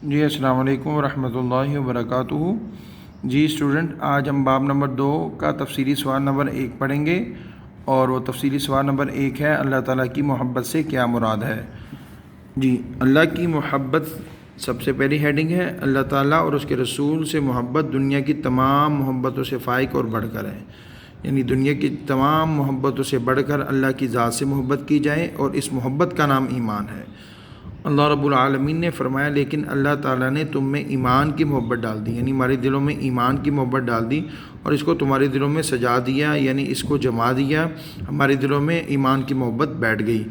جی السلام علیکم ورحمۃ اللہ وبرکاتہ۔ جی اسٹوڈنٹ، آج ہم باب نمبر 2 کا تفصیلی سوال نمبر 1 پڑھیں گے، اور وہ تفصیلی سوال نمبر 1 ہے اللہ تعالیٰ کی محبت سے کیا مراد ہے۔ جی، اللہ کی محبت سب سے پہلی ہیڈنگ ہے۔ اللہ تعالیٰ اور اس کے رسول سے محبت دنیا کی تمام محبتوں سے فائق اور بڑھ کر ہے، یعنی دنیا کی تمام محبتوں سے بڑھ کر اللہ کی ذات سے محبت کی جائے، اور اس محبت کا نام ایمان ہے۔ اللہ رب العالمین نے فرمایا، لیکن اللہ تعالیٰ نے تم میں ایمان کی محبت ڈال دی، یعنی ہمارے دلوں میں ایمان کی محبت ڈال دی اور اس کو تمہارے دلوں میں سجا دیا، یعنی اس کو جما دیا، ہمارے دلوں میں ایمان کی محبت بیٹھ گئی۔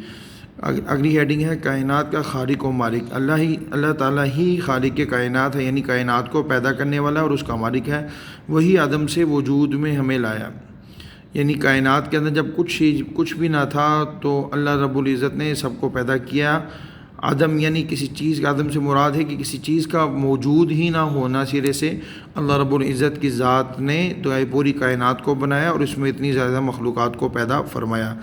اگلی ہیڈنگ ہے کائنات کا خالق و مالک۔ اللہ تعالیٰ ہی خالق کائنات ہے، یعنی کائنات کو پیدا کرنے والا اور اس کا مالک ہے۔ وہی عدم سے وجود میں ہمیں لایا، یعنی کائنات کے اندر جب کچھ بھی نہ تھا تو اللہ رب العزت نے سب کو پیدا کیا۔ عدم یعنی کسی چیز کا، عدم سے مراد ہے کہ کسی چیز کا موجود ہی نہ ہونا سرے سے اللہ رب العزت کی ذات نے تو پوری کائنات کو بنایا اور اس میں اتنی زیادہ مخلوقات کو پیدا فرمایا۔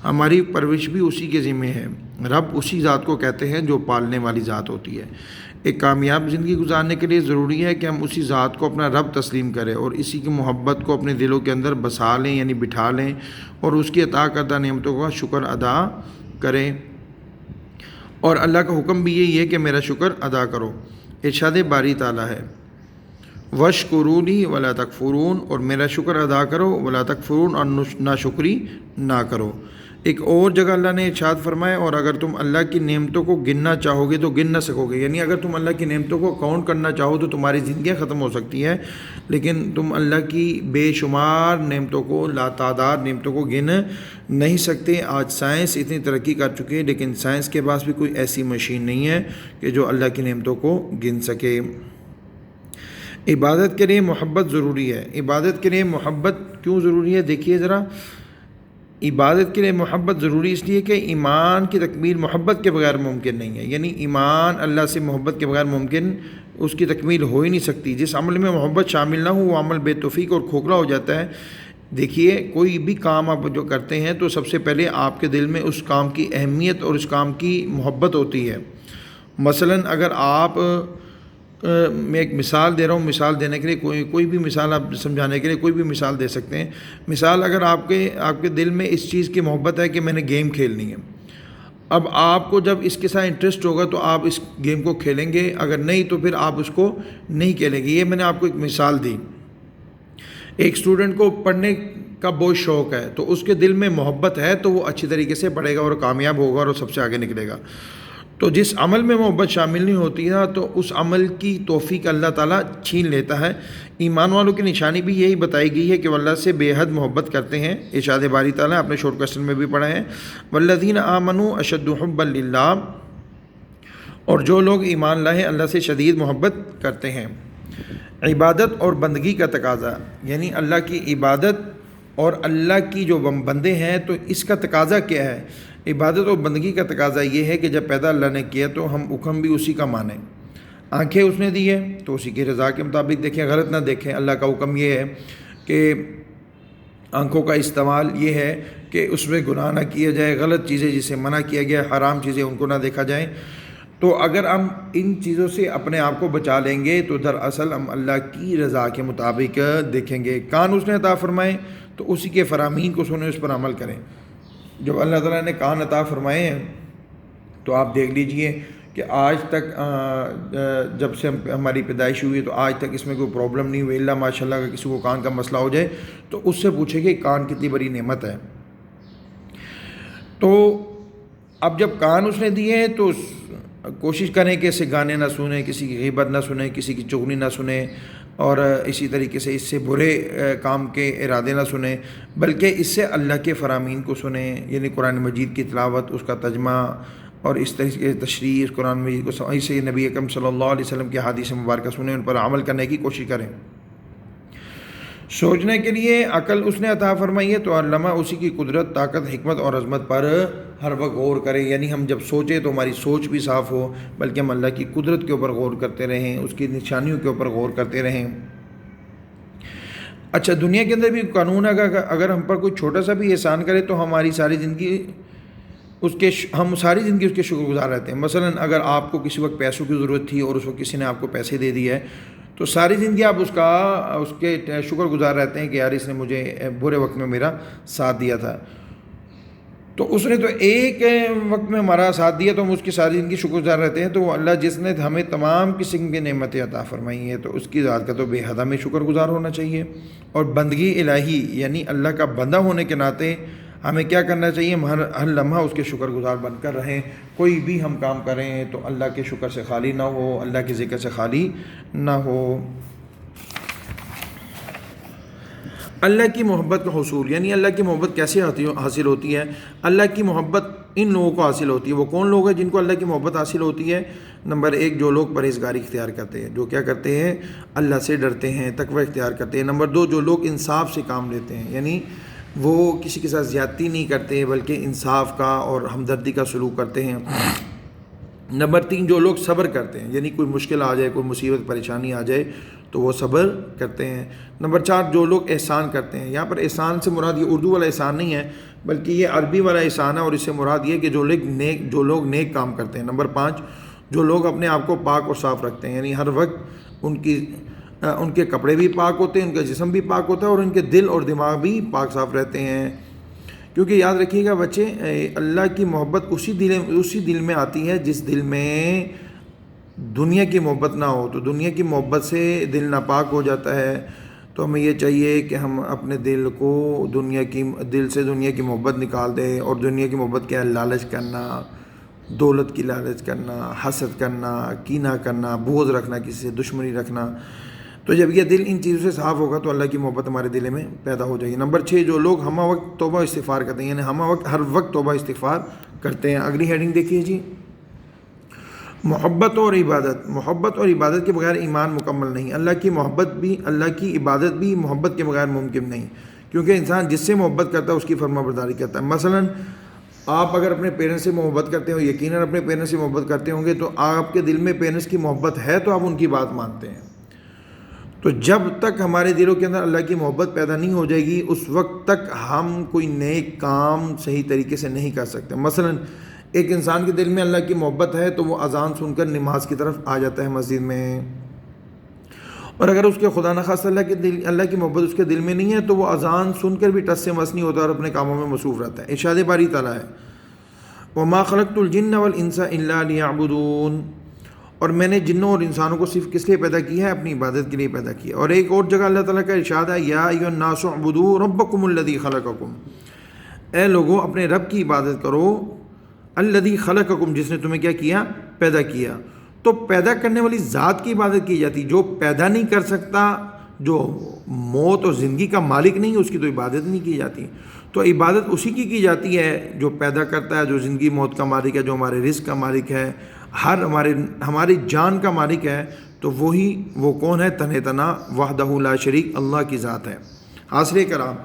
ہماری پرورش بھی اسی کے ذمہ ہے۔ رب اسی ذات کو کہتے ہیں جو پالنے والی ذات ہوتی ہے۔ ایک کامیاب زندگی گزارنے کے لیے ضروری ہے کہ ہم اسی ذات کو اپنا رب تسلیم کریں اور اسی کی محبت کو اپنے دلوں کے اندر بسا لیں، یعنی بٹھا لیں، اور اس کی عطا کردہ نعمتوں کا شکر ادا کریں۔ اور اللہ کا حکم بھی یہی ہے کہ میرا شکر ادا کرو۔ ارشاد باری تعالیٰ ہے، وَاشْكُرُونِي وَلَا تَكْفُرُونَ، اور میرا شکر ادا کرو، وَلَا تَكْفُرُونَ، اور ناشکری نہ کرو۔ ایک اور جگہ اللہ نے ارشاد فرمایا، اور اگر تم اللہ کی نعمتوں کو گننا چاہو گے تو گن نہ سکو گے، یعنی اگر تم اللہ کی نعمتوں کو کاؤنٹ کرنا چاہو تو تمہاری زندگیاں ختم ہو سکتی ہیں، لیکن تم اللہ کی بے شمار نعمتوں کو، لاتعداد نعمتوں کو گن نہیں سکتے۔ آج سائنس اتنی ترقی کر چکی ہے، لیکن سائنس کے پاس بھی کوئی ایسی مشین نہیں ہے کہ جو اللہ کی نعمتوں کو گن سکے۔ عبادت کے لیے محبت ضروری ہے۔ عبادت کے لیے محبت کیوں ضروری ہے؟ دیکھیے ذرا، عبادت کے لیے محبت ضروری اس لیے کہ ایمان کی تکمیل محبت کے بغیر ممکن نہیں ہے، یعنی ایمان اللہ سے محبت کے بغیر ممکن، اس کی تکمیل ہو ہی نہیں سکتی۔ جس عمل میں محبت شامل نہ ہو وہ عمل بے توفیق اور کھوکھلا ہو جاتا ہے۔ دیکھیے، کوئی بھی کام آپ جو کرتے ہیں تو سب سے پہلے آپ کے دل میں اس کام کی اہمیت اور اس کام کی محبت ہوتی ہے۔ مثلاً اگر آپ، میں ایک مثال دے رہا ہوں، مثال دینے کے لیے کوئی بھی مثال آپ سمجھانے کے لیے کوئی بھی مثال دے سکتے ہیں۔ مثال، اگر آپ کے دل میں اس چیز کی محبت ہے کہ میں نے گیم کھیلنی ہے، اب آپ کو جب اس کے ساتھ انٹرسٹ ہوگا تو آپ اس گیم کو کھیلیں گے، اگر نہیں تو پھر آپ اس کو نہیں کھیلیں گے۔ یہ میں نے آپ کو ایک مثال دی۔ ایک اسٹوڈنٹ کو پڑھنے کا بہت شوق ہے تو اس کے دل میں محبت ہے تو وہ اچھی طریقے سے پڑھے گا اور کامیاب ہوگا اور سب سے آگے نکلے گا۔ تو جس عمل میں محبت شامل نہیں ہوتی ہے تو اس عمل کی توفیق اللہ تعالیٰ چھین لیتا ہے۔ ایمان والوں کی نشانی بھی یہی بتائی گئی ہے کہ وہ اللہ سے بے حد محبت کرتے ہیں۔ ارشاد باری تعالیٰ اپنے شورٹ کوسچن میں بھی پڑھا ہے، والذین آمنوا اشد حبا للہ، اور جو لوگ ایمان لائے اللہ سے شدید محبت کرتے ہیں۔ عبادت اور بندگی کا تقاضا، یعنی اللہ کی عبادت اور اللہ کی جو بندے ہیں تو اس کا تقاضا کیا ہے؟ عبادت اور بندگی کا تقاضا یہ ہے کہ جب پیدا اللہ نے کیا تو ہم حکم بھی اسی کا مانیں۔ آنکھیں اس نے دی ہے تو اسی کی رضا کے مطابق دیکھیں، غلط نہ دیکھیں۔ اللہ کا حکم یہ ہے کہ آنکھوں کا استعمال یہ ہے کہ اس میں گناہ نہ کیا جائے، غلط چیزیں جسے منع کیا گیا، حرام چیزیں ان کو نہ دیکھا جائے۔ تو اگر ہم ان چیزوں سے اپنے آپ کو بچا لیں گے تو دراصل ہم اللہ کی رضا کے مطابق دیکھیں گے۔ کان اس نے عطا فرمائے تو اسی کے فرامین کو سنیں، اس پر عمل کریں۔ جب اللہ تعالیٰ نے کان عطا فرمائے ہیں تو آپ دیکھ لیجئے کہ آج تک جب سے ہماری پیدائش ہوئی تو آج تک اس میں کوئی پرابلم نہیں ہوئی، اللہ ماشاء اللہ اگر کسی کو کان کا مسئلہ ہو جائے تو اس سے پوچھے کہ کان کتنی بڑی نعمت ہے۔ تو اب جب کان اس نے دیے ہیں تو کوشش کریں کہ اس سے گانے نہ سنیں، کسی کی غیبت نہ سنیں، کسی کی چغلی نہ سنیں، اور اسی طریقے سے اس سے برے کام کے ارادے نہ سنیں، بلکہ اس سے اللہ کے فرامین کو سنیں، یعنی قرآن مجید کی تلاوت، اس کا ترجمہ اور اس طریقے سے تشریح، اس قرآن مجید کو اسے نبی اکرم صلی اللہ علیہ وسلم کی احادیث مبارکہ سنیں، ان پر عمل کرنے کی کوشش کریں۔ سوچنے کے لیے عقل اس نے عطا فرمائی ہے تو علامہ اسی کی قدرت، طاقت، حکمت اور عظمت پر ہر وقت غور کریں، یعنی ہم جب سوچیں تو ہماری سوچ بھی صاف ہو، بلکہ ہم اللہ کی قدرت کے اوپر غور کرتے رہیں، اس کی نشانیوں کے اوپر غور کرتے رہیں۔ اچھا، دنیا کے اندر بھی قانون ہے کہ اگر ہم پر کوئی چھوٹا سا بھی احسان کرے تو ہماری ساری زندگی ہم ساری زندگی اس کے شکر گزار رہتے ہیں. مثلا اگر آپ کو کسی وقت پیسوں کی ضرورت تھی اور اس وقت کسی نے آپ کو پیسے دے دیے ہے تو ساری زندگی آپ اس کے شکر گزار رہتے ہیں کہ یار اس نے مجھے برے وقت میں میرا ساتھ دیا تھا. تو اس نے تو ایک وقت میں ہمارا ساتھ دیا تو ہم اس کی ساری زندگی شکر گزار رہتے ہیں. تو وہ اللہ جس نے ہمیں تمام قسم کی نعمتیں عطا فرمائی ہیں تو اس کی ذات کا تو بے حد ہمیں شکر گزار ہونا چاہیے. اور بندگی الہی یعنی اللہ کا بندہ ہونے کے ناطے ہمیں کیا کرنا چاہیے؟ ہم ہر لمحہ اس کے شکر گزار بن کر رہیں. کوئی بھی ہم کام کریں تو اللہ کے شکر سے خالی نہ ہو، اللہ کے ذکر سے خالی نہ ہو. اللہ کی محبت کا حصول یعنی اللہ کی محبت کیسے حاصل ہوتی ہے؟ اللہ کی محبت ان لوگوں کو حاصل ہوتی ہے. وہ کون لوگ ہیں جن کو اللہ کی محبت حاصل ہوتی ہے؟ نمبر 1 جو لوگ پرہیزگاری اختیار کرتے ہیں، جو کیا کرتے ہیں؟ اللہ سے ڈرتے ہیں، تقوی اختیار کرتے ہیں. نمبر 2 جو لوگ انصاف سے کام لیتے ہیں، یعنی وہ کسی کے ساتھ زیادتی نہیں کرتے بلکہ انصاف کا اور ہمدردی کا سلوک کرتے ہیں. نمبر 3 جو لوگ صبر کرتے ہیں، یعنی کوئی مشکل آ جائے، کوئی مصیبت پریشانی آ جائے تو وہ صبر کرتے ہیں. نمبر 4 جو لوگ احسان کرتے ہیں. یہاں پر احسان سے مراد یہ اردو والا احسان نہیں ہے بلکہ یہ عربی والا احسان ہے، اور اس سے مراد یہ کہ جو لوگ نیک کام کرتے ہیں. نمبر 5 جو لوگ اپنے آپ کو پاک اور صاف رکھتے ہیں، یعنی ہر وقت ان کے کپڑے بھی پاک ہوتے ہیں، ان کا جسم بھی پاک ہوتا ہے اور ان کے دل اور دماغ بھی پاک صاف رہتے ہیں. کیونکہ یاد رکھیے گا بچے، اللہ کی محبت اسی دل میں آتی ہے جس دل میں دنیا کی محبت نہ ہو. تو دنیا کی محبت سے دل ناپاک ہو جاتا ہے. تو ہمیں یہ چاہیے کہ ہم اپنے دل کو دل سے دنیا کی محبت نکال دیں. اور دنیا کی محبت کیا ہے؟ لالچ کرنا، دولت کی لالچ کرنا، حسد کرنا، کینہ کرنا، بغض رکھنا، کسی سے دشمنی رکھنا. تو جب یہ دل ان چیزوں سے صاف ہوگا تو اللہ کی محبت ہمارے دل میں پیدا ہو جائے گی. نمبر 6 جو لوگ ہمہ وقت توبہ استغفار کرتے ہیں، یعنی ہر وقت توبہ استغفار کرتے ہیں. اگلی ہیڈنگ دیکھیے جی، محبت اور عبادت کے بغیر ایمان مکمل نہیں. اللہ کی عبادت بھی محبت کے بغیر ممکن نہیں، کیونکہ انسان جس سے محبت کرتا ہے اس کی فرما برداری کرتا ہے. مثلا آپ اگر اپنے پیرنٹس سے محبت کرتے ہو، یقیناً اپنے پیرنٹس سے محبت کرتے ہوں گے تو آپ کے دل میں پیرنٹس کی محبت ہے تو آپ ان کی بات مانتے ہیں. تو جب تک ہمارے دلوں کے اندر اللہ کی محبت پیدا نہیں ہو جائے گی اس وقت تک ہم کوئی نیک کام صحیح طریقے سے نہیں کر سکتے. مثلا ایک انسان کے دل میں اللہ کی محبت ہے تو وہ اذان سن کر نماز کی طرف آ جاتا ہے مسجد میں، اور اگر اس کے خدا نخواستہ اللہ کی محبت اس کے دل میں نہیں ہے تو وہ اذان سن کر بھی ٹس سے مس نہیں ہوتا اور اپنے کاموں میں مصروف رہتا ہے. ارشاد باری تعالیٰ ہے وَمَا خَلَقْتُ الْجِنَّ وَالْإِنسَ إِلَّا لِيَعْبُدُونَ، اور میں نے جنوں اور انسانوں کو صرف کس لیے پیدا کیا ہے؟ اپنی عبادت کے لیے پیدا کیا. اور ایک اور جگہ اللہ تعالیٰ کا ارشاد ہے یا ایھا الناس اعبدوا ربکم الذی خلقکم، اے لوگوں اپنے رب کی عبادت کرو، الذی خلقکم جس نے تمہیں کیا کیا؟ پیدا کیا. تو پیدا کرنے والی ذات کی عبادت کی جاتی، جو پیدا نہیں کر سکتا، جو موت اور زندگی کا مالک نہیں، اس کی تو عبادت نہیں کی جاتی. تو عبادت اسی کی جاتی ہے جو پیدا کرتا ہے، جو زندگی موت کا مالک ہے، جو ہمارے رزق کا مالک ہے، ہماری جان کا مالک ہے. تو وہ کون ہے؟ تنہا وحدہ لا شریک اللہ کی ذات ہے. حاصل کرام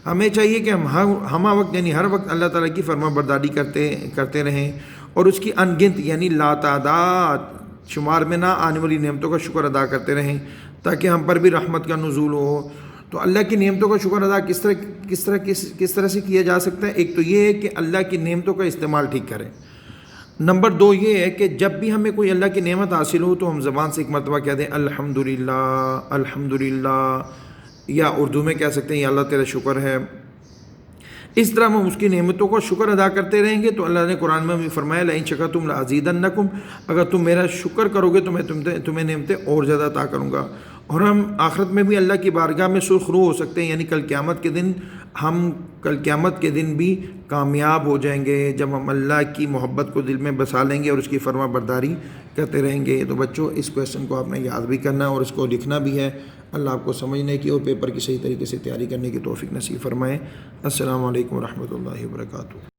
ہمیں چاہیے کہ ہم وقت یعنی ہر وقت اللہ تعالیٰ کی فرما برداری کرتے رہیں اور اس کی انگنت یعنی لاتعداد شمار میں نہ آنے والی نعمتوں کا شکر ادا کرتے رہیں تاکہ ہم پر بھی رحمت کا نزول ہو. تو اللہ کی نعمتوں کا شکر ادا کس طرح سے کیا جا سکتا ہے؟ ایک تو یہ ہے کہ اللہ کی نعمتوں کا استعمال ٹھیک کریں. نمبر 2 یہ ہے کہ جب بھی ہمیں کوئی اللہ کی نعمت حاصل ہو تو ہم زبان سے ایک مرتبہ کہہ دیں الحمدللہ الحمدللہ، یا اردو میں کہہ سکتے ہیں یا اللہ تیرا شکر ہے. اس طرح ہم اس کی نعمتوں کو شکر ادا کرتے رہیں گے تو اللہ نے قرآن میں بھی فرمایا لئن شکرتم لازیدنکم، اگر تم میرا شکر کرو گے تو میں تمہیں نعمتیں اور زیادہ عطا کروں گا. اور ہم آخرت میں بھی اللہ کی بارگاہ میں سرخ رو ہو سکتے ہیں، یعنی کل قیامت کے دن بھی کامیاب ہو جائیں گے جب ہم اللہ کی محبت کو دل میں بسا لیں گے اور اس کی فرما برداری کرتے رہیں گے. تو بچوں اس کویسچن کو آپ نے یاد بھی کرنا ہے اور اس کو لکھنا بھی ہے. اللہ آپ کو سمجھنے کی اور پیپر کی صحیح طریقے سے تیاری کرنے کی توفیق نصیب فرمائے. السلام علیکم ورحمۃ اللہ وبرکاتہ.